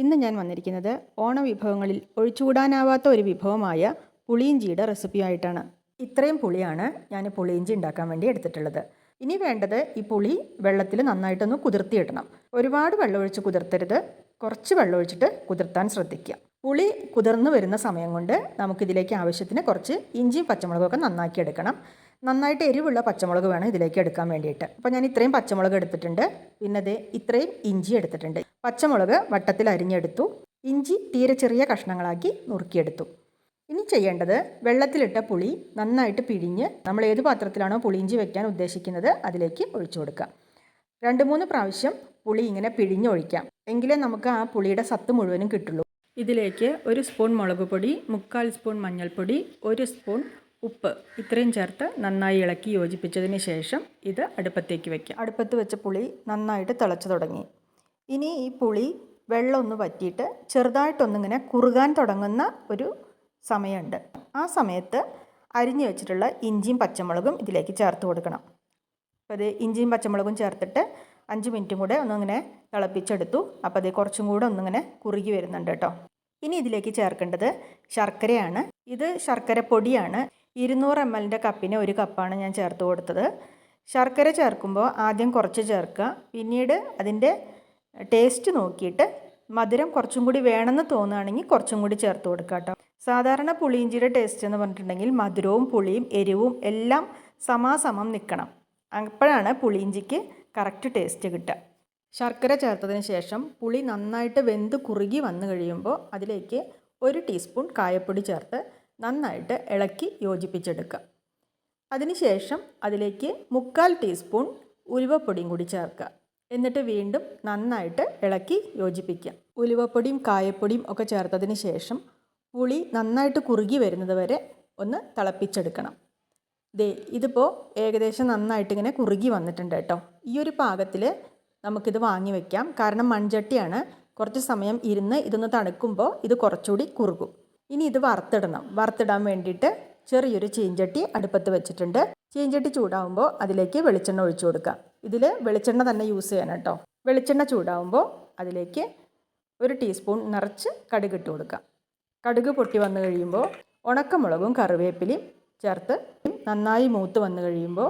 ഇന്ന് ഞാൻ വന്നിരിക്കുന്നത് ഓണവിഭവങ്ങളിൽ ഒഴിച്ചുകൂടാനാവാത്ത ഒരു വിഭവമായ പുളിയിഞ്ചിയുടെ റെസിപ്പിയായിട്ടാണ്. ഇത്രയും പുളിയാണ് ഞാൻ പുളിയിഞ്ചി ഉണ്ടാക്കാൻ വേണ്ടി എടുത്തിട്ടുള്ളത്. ഇനി വേണ്ടത് ഈ പുളി വെള്ളത്തിൽ നന്നായിട്ടൊന്ന് കുതിർത്തിയിടണം. ഒരുപാട് വെള്ളമൊഴിച്ച് കുതിർത്തരുത്, കുറച്ച് വെള്ളമൊഴിച്ചിട്ട് കുതിർത്താൻ ശ്രദ്ധിക്കുക. പുളി കുതിർന്ന് വരുന്ന സമയം കൊണ്ട് നമുക്കിതിലേക്ക് ആവശ്യത്തിന് കുറച്ച് ഇഞ്ചിയും പച്ചമുളകൊക്കെ നന്നാക്കി എടുക്കണം. നന്നായിട്ട് എരിവുള്ള പച്ചമുളക് വേണം ഇതിലേക്ക് എടുക്കാൻ വേണ്ടിയിട്ട്. അപ്പോൾ ഞാൻ ഇത്രയും പച്ചമുളക് എടുത്തിട്ടുണ്ട്, പിന്നെ ഇത്രയും ഇഞ്ചി എടുത്തിട്ടുണ്ട്. പച്ചമുളക് വട്ടത്തിൽ അരിഞ്ഞെടുത്തു, ഇഞ്ചി തീരെ ചെറിയ കഷ്ണങ്ങളാക്കി നുറുക്കിയെടുത്തു. ഇനി ചെയ്യേണ്ടത് വെള്ളത്തിലിട്ട പുളി നന്നായിട്ട് പിഴിഞ്ഞ് നമ്മൾ ഏത് പാത്രത്തിലാണോ പുളിയിഞ്ചി വെക്കാൻ ഉദ്ദേശിക്കുന്നത് അതിലേക്ക് ഒഴിച്ചു കൊടുക്കുക. 2-3 പ്രാവശ്യം പുളി ഇങ്ങനെ പിഴിഞ്ഞൊഴിക്കാം, എങ്കിലേ നമുക്ക് ആ പുളിയുടെ സത്ത് മുഴുവനും കിട്ടുള്ളൂ. ഇതിലേക്ക് 1 സ്പൂൺ മുളക് പൊടി, 1/4 സ്പൂൺ മഞ്ഞൾപ്പൊടി, 1 സ്പൂൺ ഉപ്പ് ഇത്രയും ചേർത്ത് നന്നായി ഇളക്കി യോജിപ്പിച്ചതിന് ശേഷം ഇത് അടുപ്പത്തേക്ക് വയ്ക്കാം. അടുപ്പത്ത് വെച്ച പുളി നന്നായിട്ട് തിളച്ചു തുടങ്ങി. ഇനി ഈ പുളി വെള്ളം ഒന്ന് വറ്റിയിട്ട് ചെറുതായിട്ടൊന്നിങ്ങനെ കുറുകാൻ തുടങ്ങുന്ന ഒരു സമയമുണ്ട്. ആ സമയത്ത് അരിഞ്ഞു വെച്ചിട്ടുള്ള ഇഞ്ചിയും പച്ചമുളകും ഇതിലേക്ക് ചേർത്ത് കൊടുക്കണം. അപ്പോൾ അത് ഇഞ്ചിയും പച്ചമുളകും ചേർത്തിട്ട് 5 മിനിറ്റും കൂടെ ഒന്നിങ്ങനെ തിളപ്പിച്ചെടുത്തു. അപ്പോൾ അത് കുറച്ചും കൂടെ ഒന്നിങ്ങനെ കുറുകി വരുന്നുണ്ട് കേട്ടോ. ഇനി ഇതിലേക്ക് ചേർക്കേണ്ടത് ശർക്കരയാണ്. ഇത് ശർക്കര പൊടിയാണ്. 200 ml കപ്പിന് 1 കപ്പാണ് ഞാൻ ചേർത്ത് കൊടുത്തത്. ശർക്കര ചേർക്കുമ്പോൾ ആദ്യം കുറച്ച് ചേർക്കുക, പിന്നീട് അതിൻ്റെ ടേസ്റ്റ് നോക്കിയിട്ട് മധുരം കുറച്ചും കൂടി വേണമെന്ന് തോന്നുകയാണെങ്കിൽ കുറച്ചും കൂടി ചേർത്ത് കൊടുക്കുക കേട്ടോ. സാധാരണ പുളിയിഞ്ചിയുടെ ടേസ്റ്റ് എന്ന് പറഞ്ഞിട്ടുണ്ടെങ്കിൽ മധുരവും പുളിയും എരിവും എല്ലാം സമാസമം നിൽക്കണം. അപ്പോഴാണ് പുളിയിഞ്ചിക്ക് കറക്റ്റ് ടേസ്റ്റ് കിട്ടുക. ശർക്കര ചേർത്തതിന് ശേഷം പുളി നന്നായിട്ട് വെന്ത് കുറുകി വന്നു കഴിയുമ്പോൾ അതിലേക്ക് 1 ടീസ്പൂൺ കായപ്പൊടി ചേർത്ത് നന്നായിട്ട് ഇളക്കി യോജിപ്പിച്ചെടുക്കുക. അതിനുശേഷം അതിലേക്ക് 1/4 ടീസ്പൂൺ ഉലുവപ്പൊടിയും കൂടി ചേർക്കുക. എന്നിട്ട് വീണ്ടും നന്നായിട്ട് ഇളക്കി യോജിപ്പിക്കുക. ഉലുവപ്പൊടിയും കായപ്പൊടിയും ഒക്കെ ചേർത്തതിന് ശേഷം പുളി നന്നായിട്ട് കുറുകി വരുന്നത് വരെ ഒന്ന് തിളപ്പിച്ചെടുക്കണം. ഇതിപ്പോൾ ഏകദേശം നന്നായിട്ട് ഇങ്ങനെ കുറുകി വന്നിട്ടുണ്ട് കേട്ടോ. ഈ ഒരു പാകത്തിൽ നമുക്കിത് വാങ്ങി വയ്ക്കാം. കാരണം മൺചട്ടിയാണ്, കുറച്ച് സമയം ഇരുന്ന് ഇതൊന്ന് തണുക്കുമ്പോൾ ഇത് കുറച്ചുകൂടി കുറുകും. ഇനി ഇത് വറുത്തിടാൻ വേണ്ടിയിട്ട് ചെറിയൊരു ചീഞ്ചട്ടി അടുപ്പത്ത് വെച്ചിട്ടുണ്ട്. ചീഞ്ചട്ടി ചൂടാവുമ്പോൾ അതിലേക്ക് വെളിച്ചെണ്ണ ഒഴിച്ചു കൊടുക്കുക. ഇതിൽ വെളിച്ചെണ്ണ തന്നെ യൂസ് ചെയ്യണം കേട്ടോ. വെളിച്ചെണ്ണ ചൂടാവുമ്പോൾ അതിലേക്ക് 1 ടീസ്പൂൺ നിറച്ച് കടുക് ഇട്ട് കൊടുക്കുക. കടുക് പൊട്ടി വന്നു കഴിയുമ്പോൾ ഉണക്കമുളകും കറിവേപ്പിലയും ചേർത്ത് നന്നായി മൂത്ത് വന്നു കഴിയുമ്പോൾ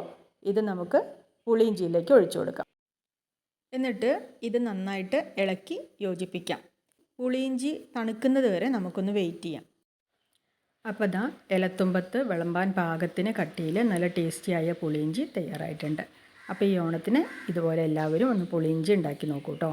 ഇത് നമുക്ക് പുളിയിഞ്ചിയിലേക്ക് ഒഴിച്ചു കൊടുക്കാം. എന്നിട്ട് ഇത് നന്നായിട്ട് ഇളക്കി യോജിപ്പിക്കാം. പുളിയിഞ്ചി തണുക്കുന്നത് വരെ നമുക്കൊന്ന് വെയിറ്റ് ചെയ്യാം. അപ്പോൾ ദാ ഇലത്തുമ്പത്ത് വിളമ്പാൻ പാകത്തിന് കട്ടിയിൽ നല്ല ടേസ്റ്റിയായ പുളിയിഞ്ചി തയ്യാറായിട്ടുണ്ട്. അപ്പോൾ ഈ ഓണത്തിന് ഇതുപോലെ എല്ലാവരും ഒന്ന് പുളിയിഞ്ചി ഉണ്ടാക്കി നോക്കൂ കേട്ടോ.